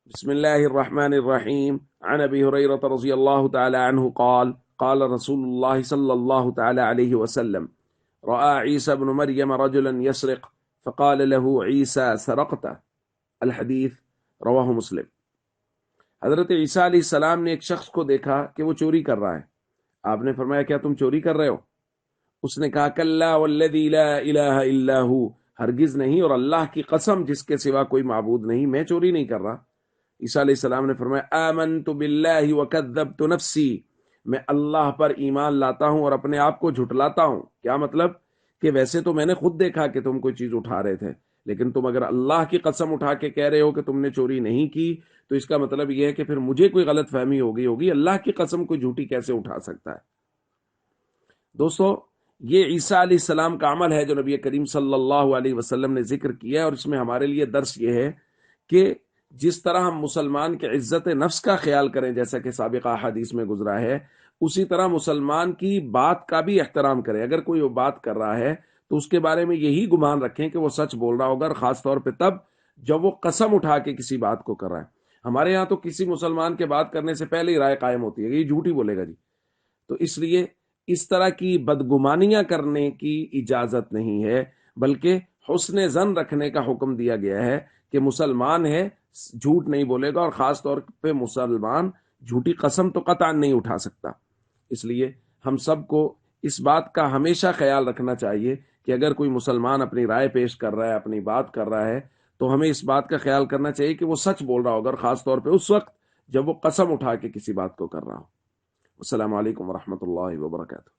بسم الله الرحمن الرحيم عن أبي هريرة رضي الله تعالى عنه قال قال رسول الله صلى الله تعالى عليه وسلم رأى عيسى بن مريم رجلا يسرق فقال له عيسى سرقت الحديث رواہ مسلم۔ حضرت عیسیٰ علیہ السلام نے ایک شخص کو دیکھا کہ وہ چوری کر رہا ہے۔ آپ نے فرمایا کیا تم چوری کر رہے ہو؟ اس نے کہا کلا والذی لا الہ الا ہو، ہرگز نہیں، اور اللہ کی قسم جس کے سوا کوئی معبود نہیں، میں چوری نہیں کر رہا۔ عیسیٰ علیہ السلام نے فرمایا آمنت باللہ وکذبت نفسی، میں اللہ پر ایمان لاتا ہوں اور اپنے آپ کو جھٹلاتا ہوں۔ کیا مطلب کہ ویسے تو میں نے خود دیکھا کہ تم کوئی چیز اٹھا رہے تھے، لیکن تم اگر اللہ کی قسم اٹھا کے کہہ رہے ہو کہ تم نے چوری نہیں کی تو اس کا مطلب یہ ہے کہ پھر مجھے کوئی غلط فہمی ہوگی۔ اللہ کی قسم کوئی جھوٹی کیسے اٹھا سکتا ہے؟ دوستو، یہ عیسیٰ علیہ السلام کا عمل ہے جو نبی کریم صلی اللہ علیہ وسلم نے ذکر کیا ہے، اور اس میں ہمارے لیے درس یہ ہے کہ جس طرح ہم مسلمان کے عزت نفس کا خیال کریں، جیسا کہ سابقہ حدیث میں گزرا ہے، اسی طرح مسلمان کی بات کا بھی احترام کریں۔ اگر کوئی وہ بات کر رہا ہے تو اس کے بارے میں یہی گمان رکھیں کہ وہ سچ بول رہا ہوگا، اور خاص طور پہ تب جب وہ قسم اٹھا کے کسی بات کو کر رہا ہے۔ ہمارے ہاں تو کسی مسلمان کے بات کرنے سے پہلے ہی رائے قائم ہوتی ہے کہ یہ جھوٹی بولے گا جی، تو اس لیے اس طرح کی بدگمانیاں کرنے کی اجازت نہیں ہے، بلکہ حسن ظن رکھنے کا حکم دیا گیا ہے کہ مسلمان ہے، جھوٹ نہیں بولے گا، اور خاص طور پہ مسلمان جھوٹی قسم تو قطعا نہیں اٹھا سکتا۔ اس لیے ہم سب کو اس بات کا ہمیشہ خیال رکھنا چاہیے کہ اگر کوئی مسلمان اپنی رائے پیش کر رہا ہے، اپنی بات کر رہا ہے، تو ہمیں اس بات کا خیال کرنا چاہیے کہ وہ سچ بول رہا ہوگا، اور خاص طور پہ اس وقت جب وہ قسم اٹھا کے کسی بات کو کر رہا ہو۔ السلام علیکم ورحمۃ اللہ وبرکاتہ۔